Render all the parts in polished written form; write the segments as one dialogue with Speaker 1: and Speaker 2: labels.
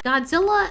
Speaker 1: Godzilla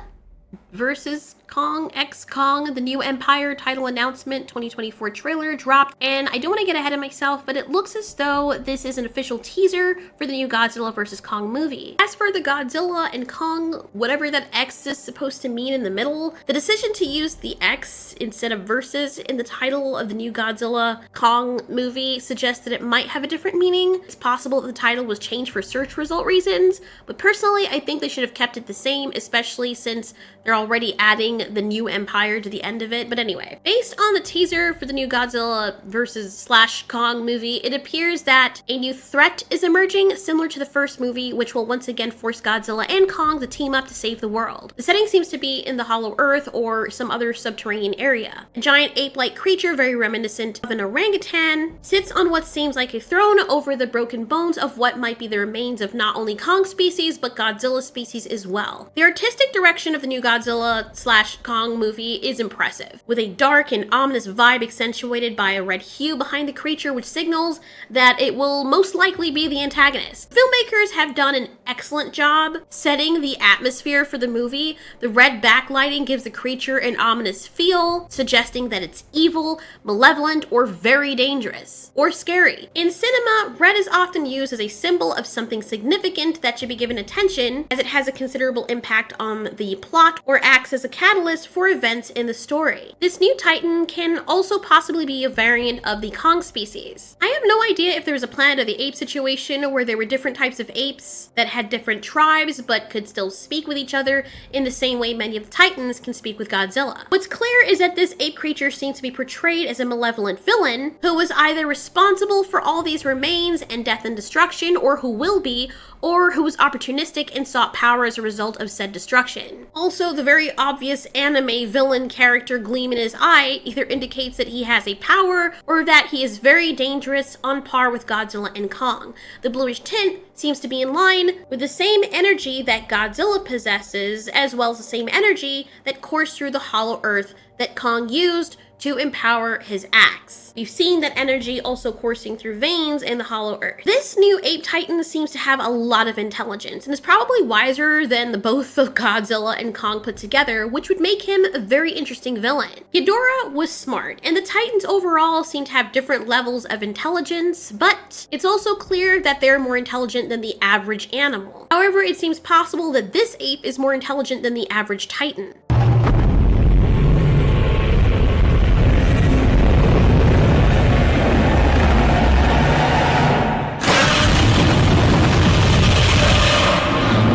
Speaker 1: versus Kong X Kong, the new Empire title announcement 2024 trailer dropped, and I don't want to get ahead of myself, but it looks as though this is an official teaser for the new Godzilla vs. Kong movie. As for the Godzilla and Kong, whatever that X is supposed to mean in the middle, the decision to use the X instead of versus in the title of the new Godzilla Kong movie suggests that it might have a different meaning. It's possible that the title was changed for search result reasons, but personally I think they should have kept it the same, especially since they're already adding the new Empire to the end of it. But anyway, based on the teaser for the new Godzilla vs. Kong movie, it appears that a new threat is emerging similar to the first movie, which will once again force Godzilla and Kong to team up to save the world. The setting seems to be in the Hollow Earth or some other subterranean area. A giant ape-like creature, very reminiscent of an orangutan, sits on what seems like a throne over the broken bones of what might be the remains of not only Kong's species, but Godzilla's species as well. The artistic direction of the new Godzilla/Kong movie is impressive, with a dark and ominous vibe accentuated by a red hue behind the creature, which signals that it will most likely be the antagonist. Filmmakers have done an excellent job setting the atmosphere for the movie. The red backlighting gives the creature an ominous feel, suggesting that it's evil, malevolent, or very dangerous, or scary. In cinema, red is often used as a symbol of something significant that should be given attention, as it has a considerable impact on the plot or acts as a catalyst for events in the story. This new Titan can also possibly be a variant of the Kong species. I have no idea if there was a Planet of the Apes situation where there were different types of apes that had different tribes but could still speak with each other in the same way many of the Titans can speak with Godzilla. What's clear is that this ape creature seems to be portrayed as a malevolent villain who was either responsible for all these remains and death and destruction, or who will be, or who was opportunistic and sought power as a result of said destruction. Also, the very obvious anime villain character gleam in his eye either indicates that he has a power or that he is very dangerous, on par with Godzilla and Kong. The bluish tint seems to be in line with the same energy that Godzilla possesses, as well as the same energy that coursed through the Hollow Earth that Kong used to empower his axe. We've seen that energy also coursing through veins in the Hollow Earth. This new ape titan seems to have a lot of intelligence and is probably wiser than the both of Godzilla and Kong put together, which would make him a very interesting villain. Ghidorah was smart, and the titans overall seem to have different levels of intelligence, but it's also clear that they're more intelligent than the average animal. However, it seems possible that this ape is more intelligent than the average titan.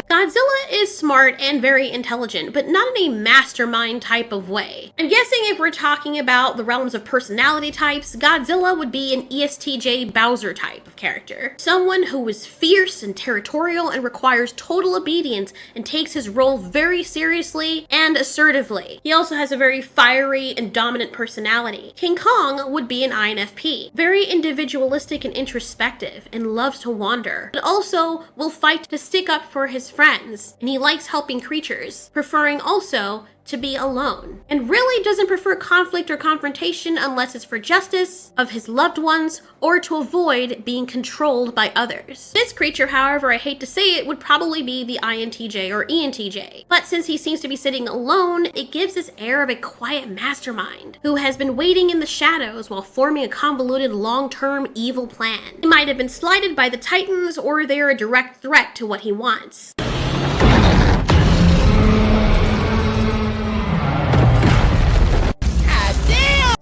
Speaker 1: Godzilla is smart and very intelligent, but not in a mastermind type of way. I'm guessing if we're talking about the realms of personality types, Godzilla would be an ESTJ Bowser type of character. Someone who is fierce and territorial and requires total obedience and takes his role very seriously and assertively. He also has a very fiery and dominant personality. King Kong would be an INFP, very individualistic and introspective and loves to wander, but also will fight to stick up for his friends, and he likes helping creatures, preferring also to be alone, and really doesn't prefer conflict or confrontation unless it's for justice of his loved ones or to avoid being controlled by others. This creature, however, I hate to say it, would probably be the INTJ or ENTJ, but since he seems to be sitting alone, it gives this air of a quiet mastermind who has been waiting in the shadows while forming a convoluted long-term evil plan. He might have been slighted by the Titans, or they're a direct threat to what he wants.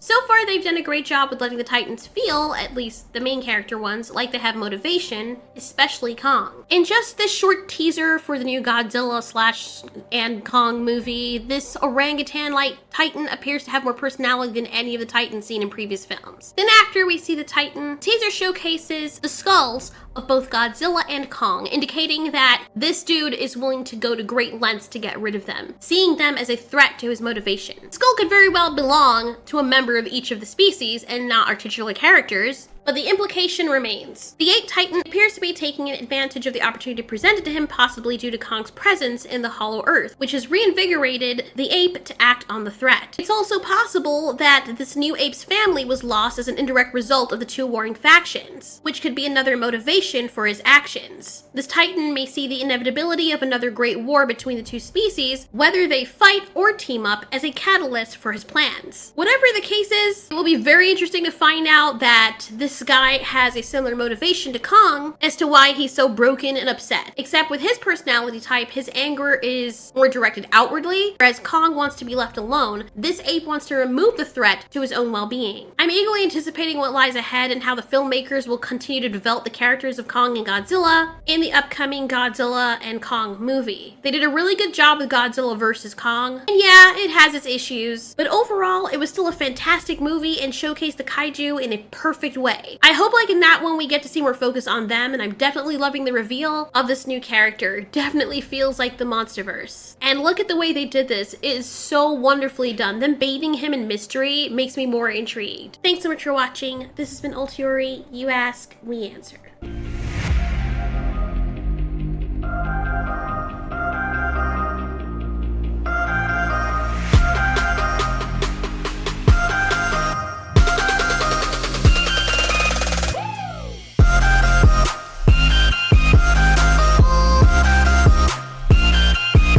Speaker 1: So far, they've done a great job with letting the Titans feel, at least the main character ones, like they have motivation, especially Kong. In just this short teaser for the new Godzilla/and Kong movie, this orangutan-like Titan appears to have more personality than any of the Titans seen in previous films. Then after we see the Titan, teaser showcases the skulls of both Godzilla and Kong, indicating that this dude is willing to go to great lengths to get rid of them, seeing them as a threat to his motivation. The skull could very well belong to a member of each of the species and not our titular characters, But the implication remains. The ape titan appears to be taking advantage of the opportunity presented to him, possibly due to Kong's presence in the Hollow Earth, which has reinvigorated the ape to act on the threat. It's also possible that this new ape's family was lost as an indirect result of the two warring factions, which could be another motivation for his actions. This titan may see the inevitability of another great war between the two species, whether they fight or team up, as a catalyst for his plans. Whatever the case is, it will be very interesting to find out that this guy has a similar motivation to Kong as to why he's so broken and upset. Except with his personality type, his anger is more directed outwardly, whereas Kong wants to be left alone. This ape wants to remove the threat to his own well-being. I'm eagerly anticipating what lies ahead and how the filmmakers will continue to develop the characters of Kong and Godzilla in the upcoming Godzilla and Kong movie. They did a really good job with Godzilla vs. Kong, and yeah, it has its issues, but overall, it was still a fantastic movie and showcased the kaiju in a perfect way. I hope like in that one we get to see more focus on them, and I'm definitely loving the reveal of this new character. Definitely feels like the Monsterverse. And look at the way they did this. It is so wonderfully done. Them baiting him in mystery makes me more intrigued. Thanks so much for watching. This has been Ultiori. You ask, we answer.